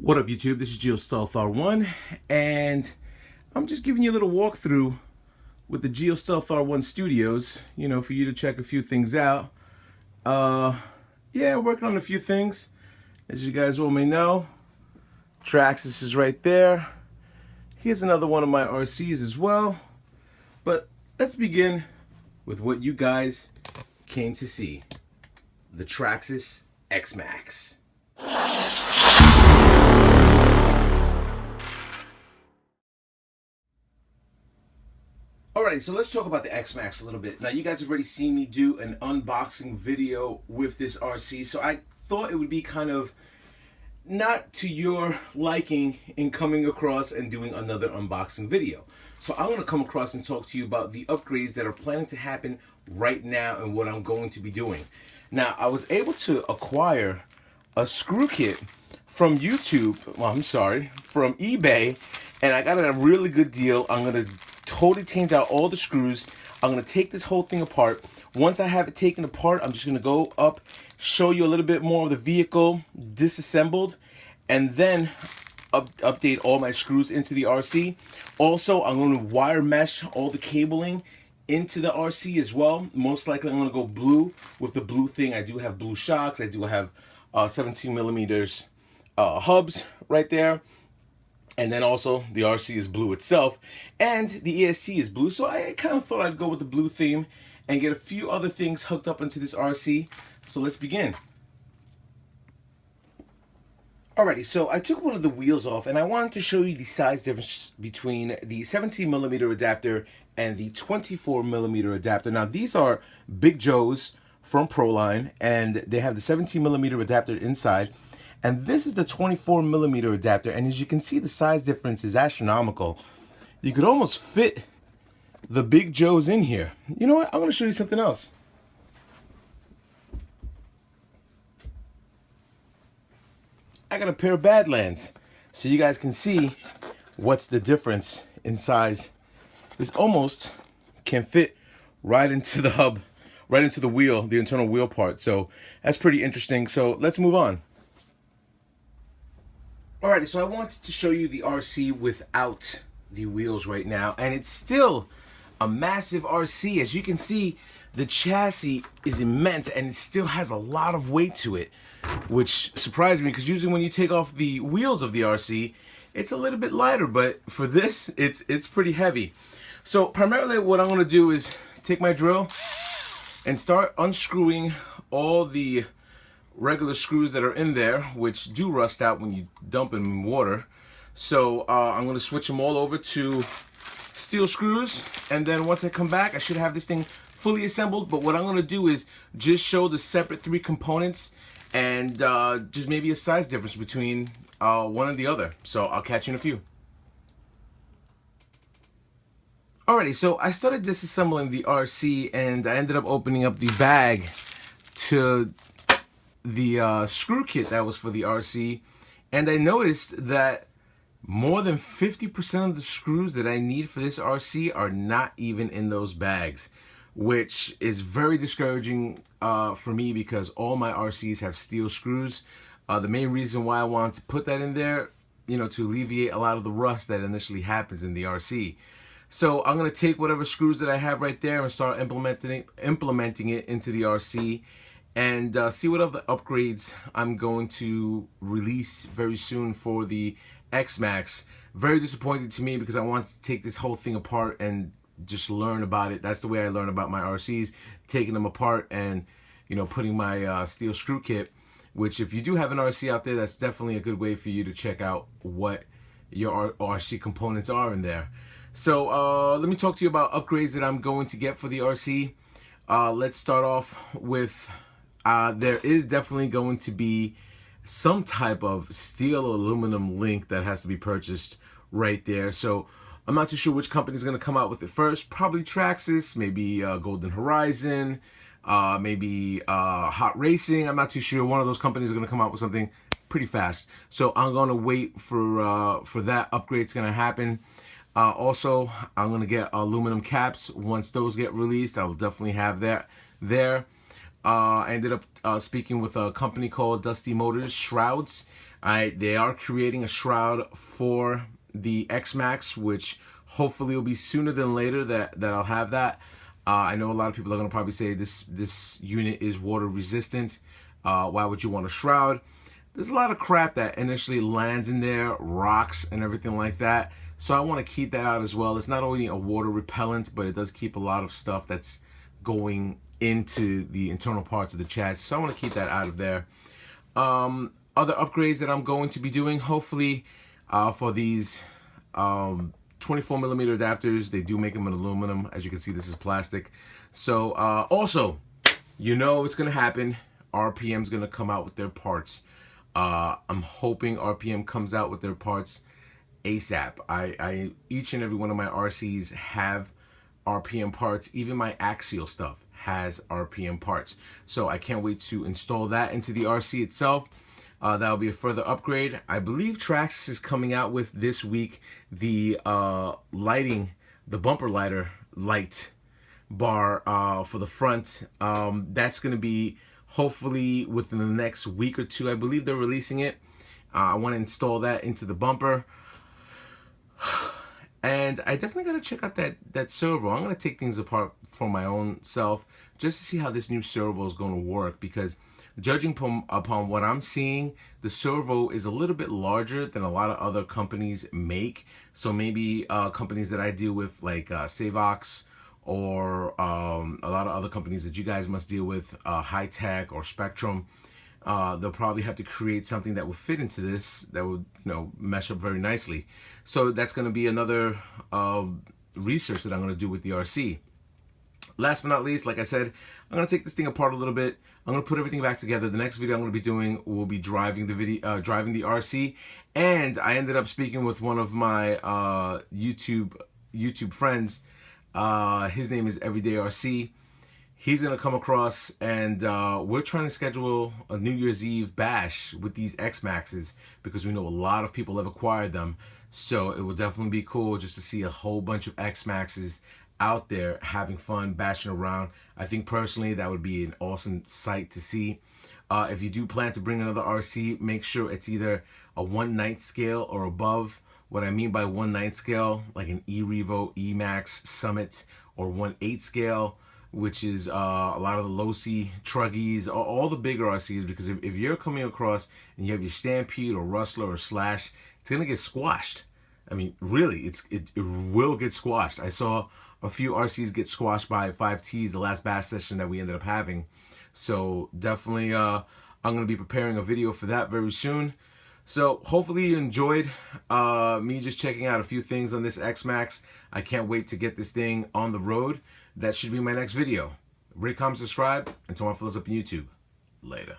What up, YouTube? This is GeoStealth R1, and I'm just giving you a little walkthrough with the GeoStealth R1 Studios, for you to check a few things out. Yeah, working on a few things. As you guys all may know, Traxxas is right there. Here's another one of my RCs as well. But let's begin with what you guys came to see. The Traxxas X-Maxx. Alright, so let's talk about the X-Maxx a little bit. Now, you guys have already seen me do an unboxing video with this RC, so I thought it would be kind of not to your liking in coming across and doing another unboxing video. So I want to come across and talk to you about the upgrades that are planning to happen right now and what I'm going to be doing. Now, I was able to acquire a screw kit from from eBay, and I got a really good deal. I'm going to totally change out all the screws. I'm going to take this whole thing apart. Once I have it taken apart, I'm just going to go up, show you a little bit more of the vehicle disassembled, and then update all my screws into the RC. Also, I'm going to wire mesh all the cabling into the RC as well. Most likely I'm going to go blue with the blue thing. I do have blue shocks. I do have 17 millimeters hubs right there. And then also the RC is blue itself, and the ESC is blue. So I kind of thought I'd go with the blue theme and get a few other things hooked up into this RC. So let's begin. Alrighty, so I took one of the wheels off, and I wanted to show you the size difference between the 17 millimeter adapter and the 24 millimeter adapter. Now, these are Big Joe's from Proline, and they have the 17 millimeter adapter inside. And this is the 24 millimeter adapter, and as you can see, the size difference is astronomical. You could almost fit the Big Joe's in here. You know what? I'm going to show you something else. I got a pair of Badlands, so you guys can see what's the difference in size. This almost can fit right into the hub, right into the wheel, the internal wheel part. So that's pretty interesting. So let's move on. Alrighty, so I wanted to show you the RC without the wheels right now, and it's still a massive RC. As you can see, the chassis is immense, and it still has a lot of weight to it, which surprised me, because usually when you take off the wheels of the RC, it's a little bit lighter, but for this, it's pretty heavy. So primarily what I'm going to do is take my drill and start unscrewing all the regular screws that are in there, which do rust out when you dump them in water. So I'm going to switch them all over to steel screws, and then once I come back, I should have this thing fully assembled. But what I'm going to do is just show the separate three components, and just maybe a size difference between one and the other. So I'll catch you in a few. Alrighty, so I started disassembling the RC, and I ended up opening up the bag to the screw kit that was for the RC, and I noticed that more than 50% of the screws that I need for this RC are not even in those bags, which is very discouraging for me, because all my RCs have steel screws. The main reason why I wanted to put that in there, to alleviate a lot of the rust that initially happens in the RC. So I'm going to take whatever screws that I have right there and start implementing it into the RC, and see what other upgrades I'm going to release very soon for the X-Maxx. Very disappointing to me, because I want to take this whole thing apart and just learn about it. That's the way I learn about my RCs, taking them apart and putting my steel screw kit, which if you do have an RC out there, that's definitely a good way for you to check out what your RC components are in there. So let me talk to you about upgrades that I'm going to get for the RC. Let's start off with there is definitely going to be some type of steel aluminum link that has to be purchased right there. So I'm not too sure which company is going to come out with it first. Probably Traxxas, maybe Golden Horizon, maybe Hot Racing. I'm not too sure. One of those companies are going to come out with something pretty fast. So I'm going to wait for that upgrade to going to happen. Also, I'm going to get aluminum caps. Once those get released, I will definitely have that there. I ended up speaking with a company called Dusty Motors Shrouds. They are creating a shroud for the X-Maxx, which hopefully will be sooner than later that I'll have that. I know a lot of people are going to probably say this unit is water resistant. Why would you want a shroud? There's a lot of crap that initially lands in there, rocks and everything like that. So I want to keep that out as well. It's not only a water repellent, but it does keep a lot of stuff that's going into the internal parts of the chassis. So I want to keep that out of there. Other upgrades that I'm going to be doing, hopefully, for these 24mm adapters, they do make them in aluminum. As you can see, this is plastic. So also, you know it's going to happen. RPM's going to come out with their parts. I'm hoping RPM comes out with their parts ASAP. I each and every one of my RCs have RPM parts. Even my axial stuff has RPM parts. So I can't wait to install that into the RC itself. That'll be a further upgrade. I believe Traxxas is coming out with this week the lighting, the bumper lighter light bar for the front. That's going to be hopefully within the next week or two. I believe they're releasing it. I want to install that into the bumper. And I definitely got to check out that servo. I'm going to take things apart for my own self just to see how this new servo is going to work, because judging upon what I'm seeing, the servo is a little bit larger than a lot of other companies make. So maybe companies that I deal with, like Savox, or a lot of other companies that you guys must deal with, High Tech or Spectrum, they'll probably have to create something that will fit into this, that would, you know, mesh up very nicely. So that's going to be another research that I'm going to do with the RC. Last but not least, like I said, I'm going to take this thing apart a little bit. I'm going to put everything back together. The next video I'm going to be doing will be driving the RC. And I ended up speaking with one of my YouTube friends. His name is Everyday RC. He's going to come across, and we're trying to schedule a New Year's Eve bash with these X-Maxes, because we know a lot of people have acquired them. So it will definitely be cool just to see a whole bunch of X-Maxes out there having fun, bashing around. I think personally that would be an awesome sight to see. If you do plan to bring another RC, make sure it's either a 1/9 scale or above. What I mean by 1/9 scale, like an E-Revo, E-Max, Summit, or 1/8 scale, which is a lot of the low-C truggies, all the bigger RCs, because if you're coming across and you have your Stampede or Rustler or Slash, it's going to get squashed. I mean, really, it will get squashed. I saw a few RCs get squashed by 5Ts the last bash session that we ended up having. So definitely, I'm going to be preparing a video for that very soon. So hopefully you enjoyed me just checking out a few things on this X-Maxx. I can't wait to get this thing on the road. That should be my next video. Rate, comment, subscribe, and to my fellows up on YouTube. Later.